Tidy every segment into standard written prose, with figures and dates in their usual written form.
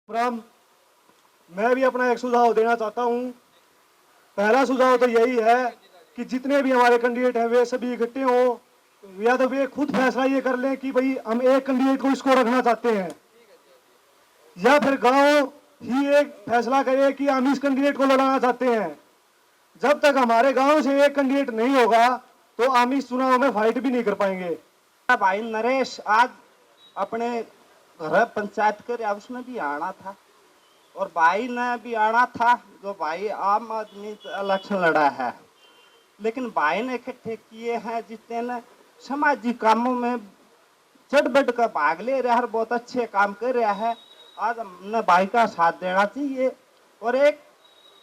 राम, मैं भी अपना एक सुझाव देना चाहता हूं। पहला सुझाव तो यही है कि जितने भी हमारे कैंडिडेट हैं वे सभी इकट्ठे हों, या तो वे खुद फैसला ये कर लें कि भाई हम एक कैंडिडेट को इसको रखना चाहते हैं, या फिर गांव ही एक फैसला करे कि हम इस कैंडिडेट को लड़ाना चाहते हैं। जब तक हमारे गांव से एक कैंडिडेट नहीं होगा तो हम इस चुनाव में फाइट भी नहीं कर पाएंगे। भाई नरेश आज अपने घर पंचायत के उसमें भी आना था और भाई ने भी आना था, जो भाई आम आदमी इलेक्शन लड़ा है, लेकिन भाई ने इकट्ठे किए हैं जितने ने सामाजिक कामों में चढ़ बढ़ कर भाग ले रहा है, बहुत अच्छे काम कर रहा है। आज हमने भाई का साथ देना चाहिए और एक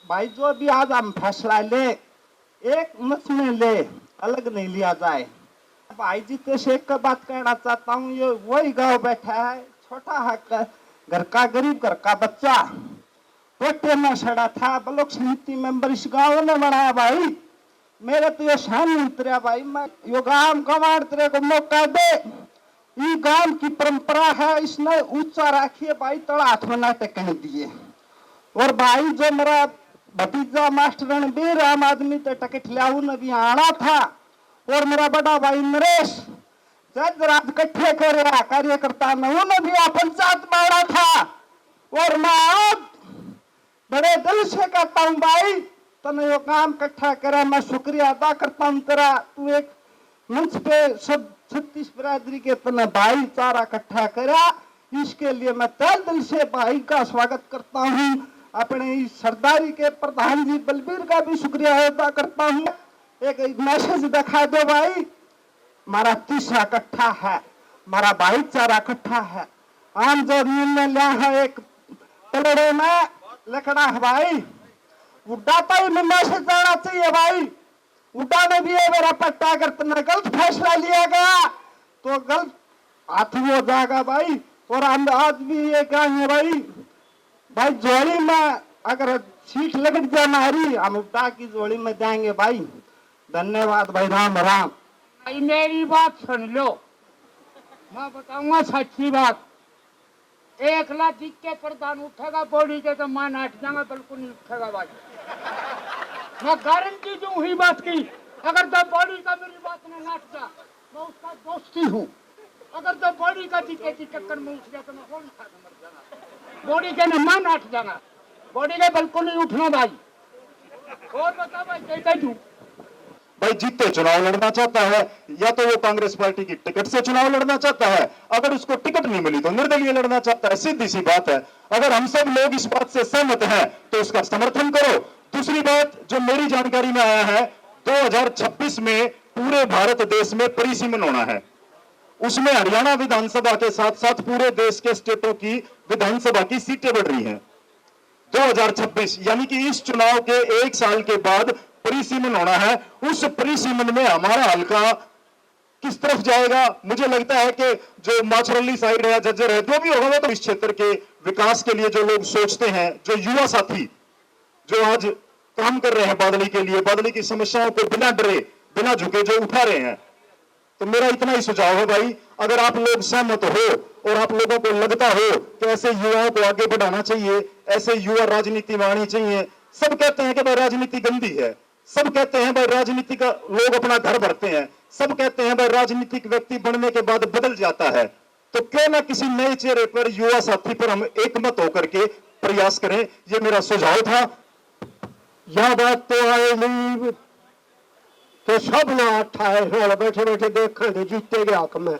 भाई जो भी आज हम फैसला ले एक मत में ले, अलग नहीं लिया जाए। भाई जी तो शेख का बात कहना चाहता हूँ, ये वही गांव बैठा है, छोटा है घर का, गरीब घर का बच्चा पोटे में सड़ा था, ब्लॉक समिति मेंबर इस गांव ने बनाया। भाई मेरे तो ये शान नहीं उतरा भाई, मैं यो गांव कमांड तेरे को मौका दे, ये गांव की परंपरा है, इसने ऊंचा रखिए भाई, तड़ा हाथ में ना टेकने दिए। और भाई जो मेरा भतीजा मास्टर रणबीर आम आदमी तो टिकट लिया ने भी आना था, और मेरा बड़ा भाई नरेश जज रात इकट्ठे कर रहा कार्यकर्ता ने उन्होंने भी पंचायत में आना था। और मैं बड़े दिल से कहता हूँ भाई, तने यो काम इकट्ठा करा, मैं शुक्रिया अदा करता हूँ तेरा। तू एक मंच पे सब 36 बिरादरी के तने भाईचारा इकट्ठा करा, इसके लिए मैं तहे दिल से भाई का स्वागत करता हूँ। अपने इस सरदारी के प्रधान जी बलबीर का भी शुक्रिया अदा करता हूँ। एक मैसेज दिखा दो भाई, हमारा तीसरा इकट्ठा है, हमारा भाईचारा इकट्ठा है। आम जो निर्णय लिया है एक तलड़े में लकड़ा है भाई, उड्डा तो में मैसेज जाना चाहिए भाई। उड्डा में भी है मेरा पट्टा, अगर तुमने गलत फैसला लिया गया तो गलत हाथ हो जाएगा भाई। और हम आज भी ये कहेंगे भाई, भाई जोड़ी में अगर सीट लग जाए हमारी, हम उड्डा की जोड़ी में जाएंगे भाई। धन्यवाद भाई, राम राम। भाई मेरी बात सुन लो, मैं बताऊंगा सच्ची बात। 1 लाख के प्रधान उठेगा बॉडी के तो मैं नाट जाऊंगा, बिल्कुल नहीं उठेगा भाई, मैं गारंटी दूं ही बात की। अगर तो बॉडी का मेरी बात में नाट जा, मैं उसका दोस्ती हूँ। अगर तो बॉडी का जीते की चक्कर में उठ गया तो मैं कौन सा मर जाना, बॉडी के न मैं नाट जाना, बॉडी के बिल्कुल नहीं उठना भाई। और बता भाई कैसे दूं भाई, जीते चुनाव लड़ना चाहता है या तो वो कांग्रेस पार्टी की टिकट से चुनाव लड़ना चाहता है, अगर उसको टिकट नहीं मिली तो निर्दलीय लड़ना चाहता है, सीधी सी बात है। अगर हम सब लोग इस बात से सहमत हैं तो उसका समर्थन करो। दूसरी बात जो मेरी जानकारी में आया है, 2026 में पूरे भारत देश में परिसीमन होना है, उसमें हरियाणा विधानसभा के साथ साथ पूरे देश के स्टेटों की विधानसभा की सीटें बढ़ रही हैं। 2026 यानी कि इस चुनाव के 1 साल के बाद परिसीमन होना है। उस परिसीमन में हमारा हल्का किस तरफ जाएगा, मुझे लगता है कि जो माछरल्ली साइड है, जज्जर है, जो भी होगा वो तो इस क्षेत्र के विकास के लिए जो लोग सोचते हैं, जो युवा साथी जो आज काम कर रहे हैं बादली के लिए, बादली की समस्याओं को बिना डरे बिना झुके जो उठा रहे हैं, तो मेरा इतना ही सुझाव है भाई, अगर आप लोग सहमत हो और आप लोगों को लगता हो कि ऐसे युवाओं को आगे बढ़ाना चाहिए, ऐसे युवा राजनीति में आनी चाहिए। सब कहते हैं कि भाई राजनीति गंदी है, सब कहते हैं भाई राजनीति का लोग अपना घर भरते हैं, सब कहते हैं भाई राजनीतिक व्यक्ति बनने के बाद बदल जाता है, तो क्यों ना किसी नए चेहरे पर, युवा साथी पर हम एकमत होकर के प्रयास करें। ये मेरा सुझाव था। यह बात तो आएगी तो सब ना अच्छा है, बैठे बैठे देख कर जीते गया हक में,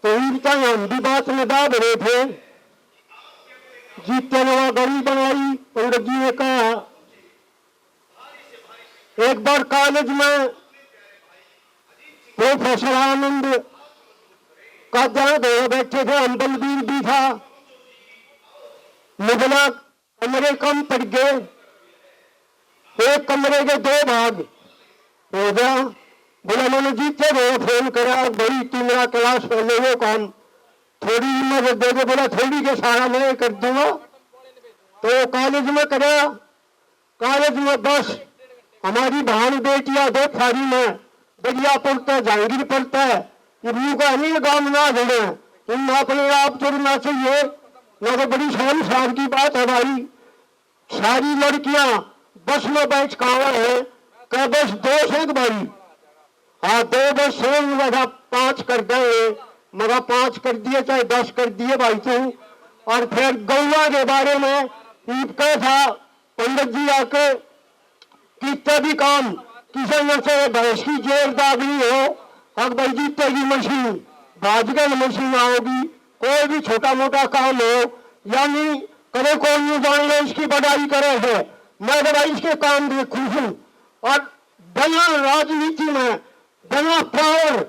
तो इनका हम भी बात में दाब रहे थे, जीतने वाला गड़ी बनाई। पंडित जी ने कहा एक बार कॉलेज में प्रोफेसर आनंद का जहाँ दो बैठे थे, हम बलबीर भी था, मुगला कमरे कम पड़ गए, एक कमरे के 2 भाग हो गया। बोला मैंने जीते गए, फोन करा भाई तू मेरा क्लास पहले वो काम थोड़ी मदद दे दे, बोला थोड़ी के सारा मैं कर दूंगा। तो कॉलेज में करा, कॉलेज में बस हमारी बहन बेटियां 2 फारी में बढ़िया पढ़ता है, जहांगीर पढ़ता है, इब्नू का अनिल गांव ना जुड़े, तुम अपने आप जुड़ना चाहिए। ना तो बड़ी शान साहब की बात है भाई। सारी लड़कियां बस में बैठ कहा है क्या बस 2 से भाई। हाँ 2 बस से मगा 5 कर दे, मगा 5 कर दिए चाहे 10 कर दिए भाई तू। और फिर गौवा के बारे में कहा था पंडित जी आके कितने भी काम किसी में से भैंस की जेर दागनी हो, अब भाई जीतेगी मशीन, भाजगल मशीन आओगी। कोई भी छोटा मोटा काम हो यानी करे कोई नहीं जान लो इसकी बड़ाई करे है। मैं तो भाई इसके काम देखू हूँ। और बिना राजनीति में बिना पावर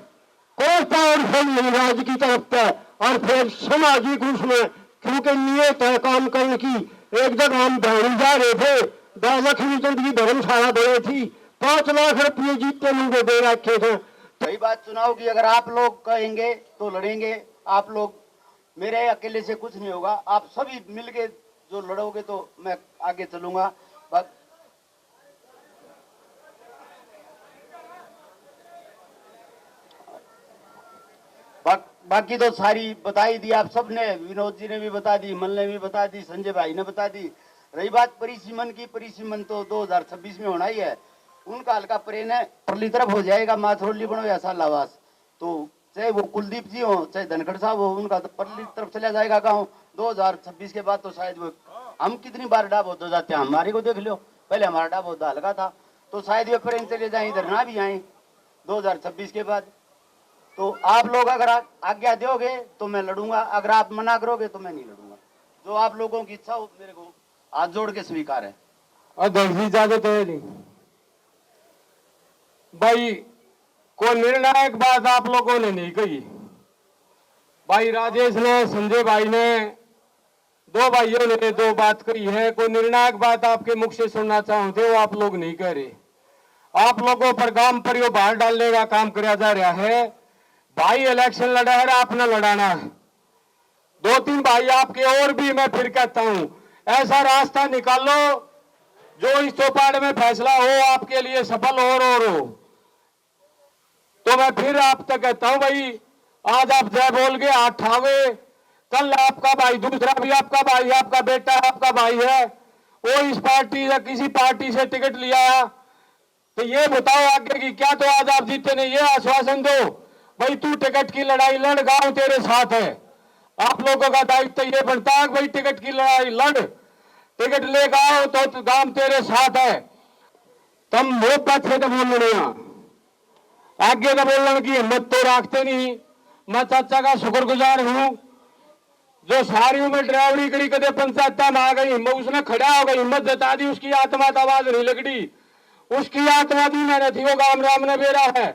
कोई पावरफुल नहीं राज्य की तरफ से। और फिर सामाजिक उसमें क्योंकि नियत है काम करने की। एक जगह हम दौड़ी जा रहे थे, 10 लाख की धर्मशाला बनी थी, 5 लाख रुपये जीतते मुझे दे रखे थे। सही बात चुनाव की अगर आप लोग कहेंगे तो लड़ेंगे। आप लोग, मेरे अकेले से कुछ नहीं होगा, आप सभी मिलके जो लड़ोगे तो मैं आगे चलूंगा। बाकी तो सारी बता ही दी आप सब ने, विनोद जी ने भी बता दी, मल ने भी बता दी, संजय भाई ने बता दी। रही बात परिसीमन की, परिसीमन तो 2026 में होना ही है। उनका हल्का प्रेन है परली तरफ हो जाएगा, माथरोली बनो या सालावास। तो चाहे वो कुलदीप जी हो चाहे धनखड़ साहब हो, उनका तो परली तरफ चला जाएगा गाँव। 2026 के बाद तो शायद वो, हम कितनी बार डाब होते जाते हैं, हमारे को देख लो, पहले हमारा डाब होता हल्का था, तो शायद वे प्रेन चले जाए, इधर ना भी आए 2026 के बाद। तो आप लोग अगर आज्ञा दोगे तो मैं लड़ूंगा, अगर आप मना करोगे तो मैं नहीं लड़ूंगा। जो आप लोगों की इच्छा हो मेरे को हाथ जोड़ के स्वीकार है। अध्यक्ष जी इजाजत है नहीं भाई, कोई निर्णायक बात आप लोगों ने नहीं कही भाई। राजेश ने, संजय भाई ने, 2 भाइयों ने 2 बात कही है। कोई निर्णायक बात आपके मुख से सुनना चाहते हो आप लोग नहीं कह रहे। आप लोगों पर काम पर यो बाहर डालने का काम किया जा रहा है। भाई इलेक्शन लड़ा है, आपने लड़ाना है। 2-3 भाई आपके और भी मैं फिर कहता हूं, ऐसा रास्ता निकालो जो इस चौपाड़ में फैसला हो आपके लिए सफल और हो। तो मैं फिर आप तक कहता हूं भाई, आज आप जय बोल के हाथ ठावे, कल आपका भाई दूसरा भी आपका भाई, आपका बेटा आपका भाई है, वो इस पार्टी या किसी पार्टी से टिकट लिया, तो ये बताओ आगे की क्या। तो आज आप जीते नहीं, ये आश्वासन दो भाई तू टिकट की लड़ाई लड़, गांव तेरे साथ है। आप लोगों का दायित्व ये बनता है भाई टिकट की लड़ाई लड़, टिकट लेकर आओ तो गांव तेरे साथ है। तुम मोहब्बत से तो बोल रहे हैं, आगे का बोलने की हिम्मत तो रखते नहीं। मैं चाचा का शुक्रगुजार हूं जो सारी उम्र ड्राइवरी करी, कदे पंचायत में आ गई, उसने खड़ा हो गई, हिम्मत जता दी, उसकी आत्मा तो आवाज नहीं लगड़ी, उसकी आत्मा दी मैंने थी, वो गाम राम ने बेरा है।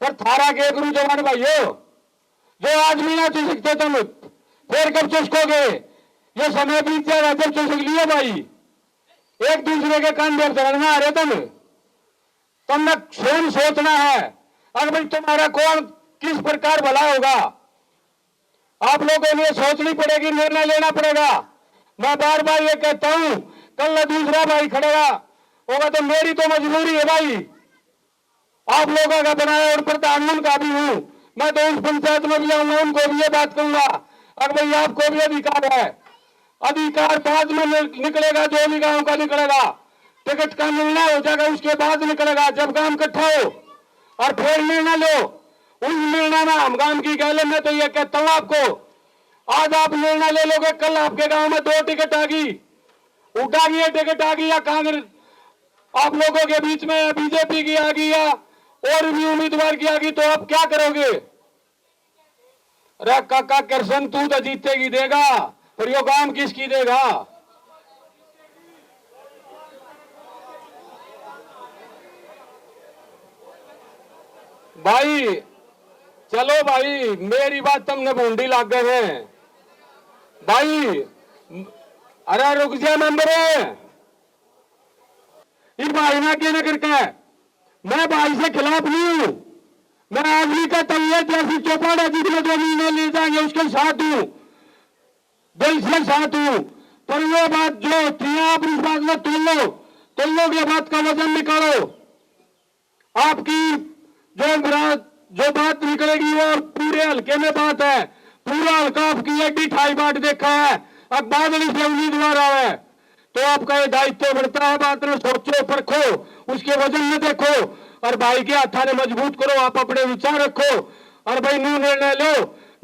पर थारा के गुरु जवान भाइयों, जो आदमी ना चुसकते तुम फिर कब चुसकोगे? ये समय बीत जाएगा जब चुसक लियो भाई। एक दूसरे के कंधे पर चढ़ना आ रहे तुमने स्वयं सोचना है अगर भाई तुम्हारा कौन किस प्रकार भला होगा। आप लोगों ने सोचनी पड़ेगी, निर्णय लेना पड़ेगा। मैं बार बार ये कहता हूं, कल दूसरा भाई खड़ेगा होगा तो मेरी तो मजबूरी है भाई। आप लोगों का बनाया और प्रधान उनका भी हूं, मैं तो उस पंचायत में भी आऊंगा, उनको भी ये बात कहूंगा अगर भाई आपको भी अधिकार है। अधिकार बाद में निकलेगा, जो भी गांव का निकलेगा, टिकट का निर्णय हो जाएगा उसके बाद निकलेगा, जब गांव इकट्ठा हो और फिर निर्णय लो। उस निर्णय में हम गांव की गैले में तो ये कहता हूं आपको, आज आप निर्णय ले लोगे, कल आपके गांव में 2 टिकट आ गई, उठा गई टिकट आ गई, या कांग्रेस आप लोगों के बीच में बीजेपी की आ गई या और भी उम्मीदवार की आ गई, तो आप क्या करोगे? अरे काका कृष्ण तू तो जीतेगी देगा, पर यो काम किसकी देगा? भाई चलो भाई, मेरी बात तुमने भूंडी लाग गए हैं भाई। अरे रुक जा मेंबर, इस भाई ना क्या नगर का, मैं भाई से खिलाफ नहीं हूं। मैं आदमी का तबियत जैसी चौपाड़ा जिसमें जो निर्णय ले जाएंगे उसके साथ हूं, दिल से साथ हूं। पर वो बात जो होती है आप इस बात में तुम लोग ये बात का वजन निकालो। आपकी जो बात निकलेगी वो पूरे हल्के में बात है, पूरा हल्का आपकी 1 ठाई बाट देखा है, अब बादली से उम्मीदवार आवे तो आपका ये दायित्व बढ़ता है। बात में सोचो, परखो, उसके वजन में देखो और भाई के हाथा ने मजबूत करो। आप अपने विचार रखो और भाई न्यू निर्णय लो।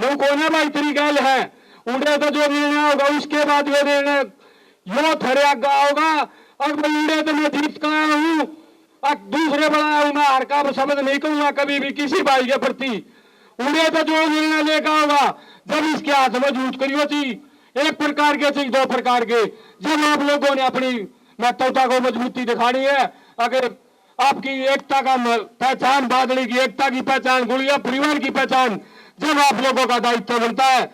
न्यू को ना भाई तेरी गैल है उड़े तो जो निर्णय होगा उसके बाद वो निर्णय यो थरे आगा होगा। और भाई उड़े तो मैं जीत का आया हूं और दूसरे बड़ा हूं, मैं हर का शब्द नहीं कहूंगा कभी भी किसी भाई के प्रति। उड़े तो जो निर्णय लेगा होगा जब इसके हाथ मजबूत करियो थी एक प्रकार के थी, दो प्रकार के। जब आप लोगों ने अपनी महत्वता को मजबूती दिखानी है, अगर आपकी एकता का पहचान, बादली की एकता की पहचान, गुड़िया परिवार की पहचान जब आप लोगों का दायित्व बनता है,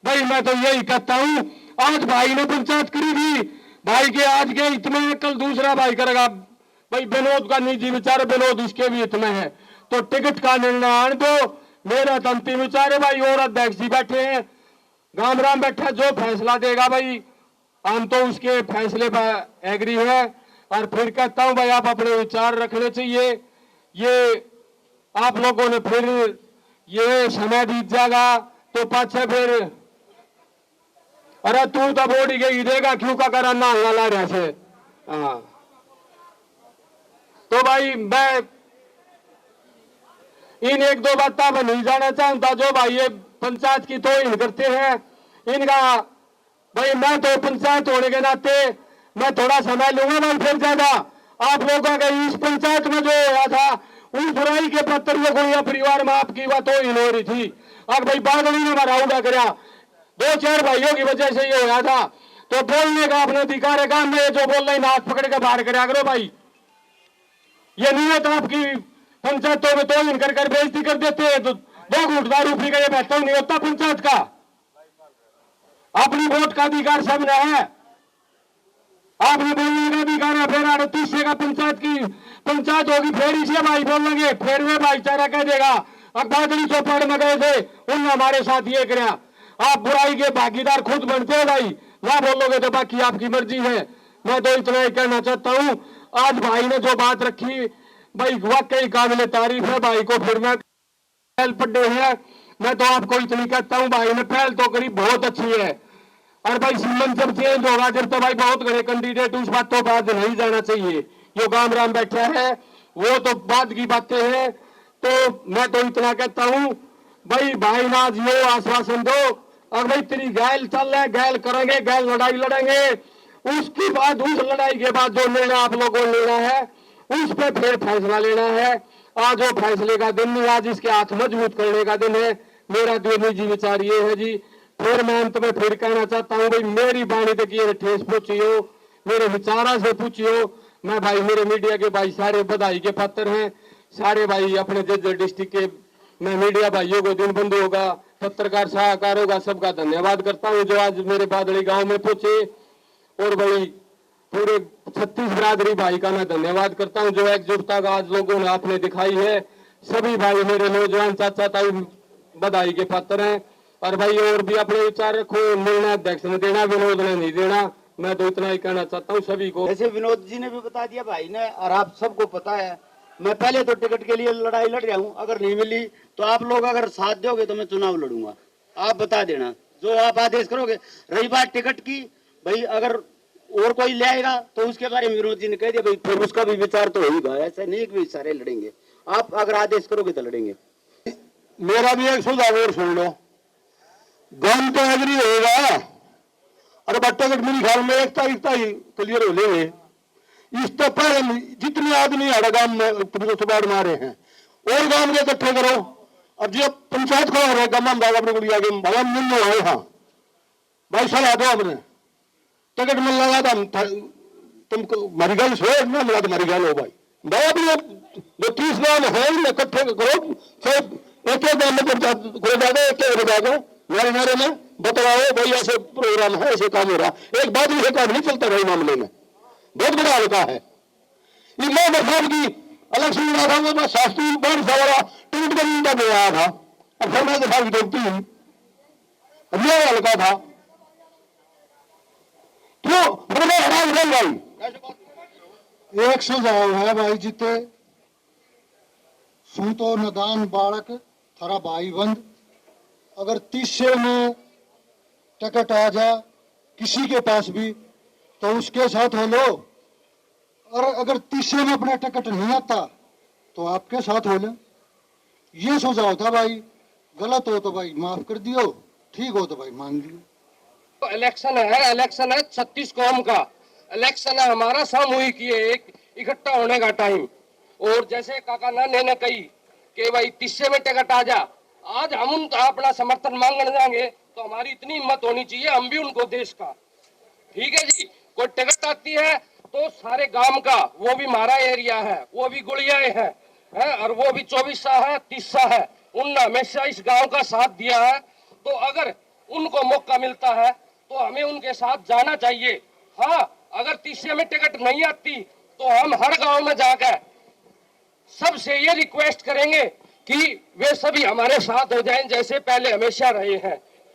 भाई मैं तो यही कहता हूं। आज भाई ने पंचायत करी थी, भाई के आज के हित में है, कल दूसरा भाई करेगा। भाई विनोद का निजी विचार, विनोद इसके भी हित में है, तो टिकट का निर्णय आने दो। मेरा तो अंतिम विचार है भाई। और अध्यक्ष जी बैठे हैं, गामराम बैठा, जो फैसला देगा भाई हम तो उसके फैसले पर एग्री है। और फिर कहता हूं भाई आप अपने विचार रखने चाहिए। ये आप लोगों ने फिर ये समय बीत जाएगा तो पाछे फिर अरे तू तो बोड़ी गई देगा क्यों का करा ना ला रहा से। हाँ तो भाई मैं इन एक दो बातों पर नहीं जाना चाहता। जो भाई ये पंचायत की तोहिन करते हैं इनका, भाई मैं तो पंचायत होने के नाते मैं थोड़ा समय लूंगा भाई फिर ज्यादा। आप लोगों का इस पंचायत में जो हुआ था उस बुराई के पत्र में कोई परिवार में आपकी बात तोहिन हो रही थी। अब भाई बादली ने भराऊगा कराया, दो चार भाइयों की वजह से ये हुआ था। तो बोलने का अपना अधिकार है, काम में जो बोल रहे हैं हाथ पकड़ के बाहर कराया करो भाई। ये नियत आपकी पंचायतों में तोहिन कर बेइज्जती कर देते हैं तो दो घूट दारू पी कर बेहतर नहीं होता पंचायत का। अपनी वोट का अधिकार सब ने है, आपने बोलने का अधिकार है। फिर 38 का पंचायत होगी फिर इसे भाई बोलेंगे, फिर वे भाईचारा कह देगा। अब बादली जो पढ़ में गए थे उनने हमारे साथ ये कराया। आप बुराई के भागीदार खुद बनते हो भाई, ना बोलोगे तो बाकी आपकी मर्जी है। मैं तो इतना ही कहना चाहता हूं, आज भाई ने जो बात रखी भाई वाकई काबिले तारीफ है। भाई को फिर मैं पहल पड़े हैं, मैं तो आपको इतनी कहता हूं भाई ने पहल तो करी बहुत अच्छी है। और भाई सीमन जब चेंज होगा जब तो भाई बहुत बड़े कैंडिडेट उस बात तो बाद नहीं जाना चाहिए। जो गामराम बैठा है वो तो बाद की बातें हैं। तो मैं तो इतना कहता हूं भाई नाज यो आश्वासन दो और भाई तेरी गैल चल रहा है, गैल करेंगे, गैल लड़ाई लड़ेंगे। उसके बाद उस लड़ाई के बाद जो निर्णय आप लोगों ने लेना है उस पर फिर फैसला लेना है। आज वो फैसले का दिन नहीं, आज इसके हाथ मजबूत करने का दिन है। मेरा जो निजी विचार ये है जी। फिर मैं अंत में फिर कहना चाहता हूँ भाई मेरी बाणी तक ये ठेस पूछियो, मेरे विचारा से पूछियो। मैं भाई मेरे मीडिया के भाई सारे बधाई के पात्र हैं, सारे भाई अपने जज्जर डिस्ट्रिक्ट के मैं मीडिया भाइयों को दिन बंधु होगा, पत्रकार सलाहकार होगा, सबका धन्यवाद करता हूँ जो आज मेरे बादली गांव में पहुंचे। और भाई पूरे 36 बिरादरी भाई का मैं धन्यवाद करता हूं जो एकजुटता का आज लोगों ने आपने दिखाई है। सभी भाई मेरे नौजवान चाचा ताई बधाई के पात्र हैं। और भाई और भी अपने विचार रखो, निर्णय अध्यक्ष ने देना, विनोद ने नहीं देना। मैं तो इतना ही कहना चाहता हूँ सभी को। जैसे विनोद जी ने भी बता दिया भाई ने, और आप सबको पता है मैं पहले तो टिकट के लिए लड़ाई लड़ रहा हूँ। अगर नहीं मिली तो आप लोग अगर साथ दोगे तो मैं चुनाव लड़ूंगा। आप बता देना जो आप आदेश करोगे। रही बात टिकट की, भाई अगर और कोई ले आएगा तो उसके बारे में विनोद जी ने कह दिया भाई फिर उसका भी विचार तो होगा। ऐसा नहीं कि सारे लड़ेंगे, आप अगर आदेश करोगे तो लड़ेंगे। मेरा भी एक सुझाव और सुन लो, गम तो एग्री होगा और बट्टे मेरे ख्याल में 1 तारीख ही क्लियर हो लेंगे। इस तो पहले जितने आदमी हर गांव में सुबाड़ मारे हैं और गांव के इकट्ठे करो और जो पंचायत को रहे गम अपने को आगे भला मिल रहे। हाँ भाई सलाह दो अपने टिकट मिल लगा था तुमको मरी गल सो ना मिला तो मरी गल हो भाई। भाई अपने जो 30 गांव है इकट्ठे करो, एक एक गांव में घुरे जाओ, एक जाओ मेरे में बतलाओ भाई ऐसे प्रोग्राम है, ऐसे काम हो रहा। एक बात भी काम नहीं चलता भाई मामले में, बहुत बड़ा हल्का है। ये मैं बरसात की इलेक्शन में था वो शास्त्री बहुत सारा टिकट का मिलता गया था और फिर मैं दफा की देखती हूँ ये हल्का था क्यों भाई। एक सुझाव है भाई जीते सुन तो नदान बालक थारा भाई बंद, अगर 30 में टिकट आ जा किसी के पास भी, तो उसके साथ हो लो। और अगर तीसरे में अपना टिकट नहीं आता तो आपके साथ हो ले। ये सुझाव था भाई। गलत हो तो भाई माफ कर दियो, ठीक हो तो भाई मान लियो। तो इलेक्शन है 36 कौम का इलेक्शन है, हमारा सामूहिक ये एक इकट्ठा होने का टाइम। और जैसे काका नाने ने कही कि भाई तीसरे में टिकट आ जा, आज हम उनका अपना समर्थन मांगने जाएंगे तो हमारी इतनी हिम्मत होनी चाहिए, हम भी उनको देश का, ठीक है जी। कोई टिकट आती है तो सारे गांव का, वो भी हमारा एरिया है, वो भी गुड़ियाए है, और वो भी 24 है 30 है, उनने हमेशा इस गांव का साथ दिया है। तो अगर उनको मौका मिलता है तो हमें उनके साथ जाना चाहिए। हाँ, अगर तीसरे में टिकट नहीं आती तो हम हर गांव में जाकर सबसे ये रिक्वेस्ट करेंगे कि वे सभी हमारे साथ हो जाएं, जैसे पहले हमेशा रहे हैं।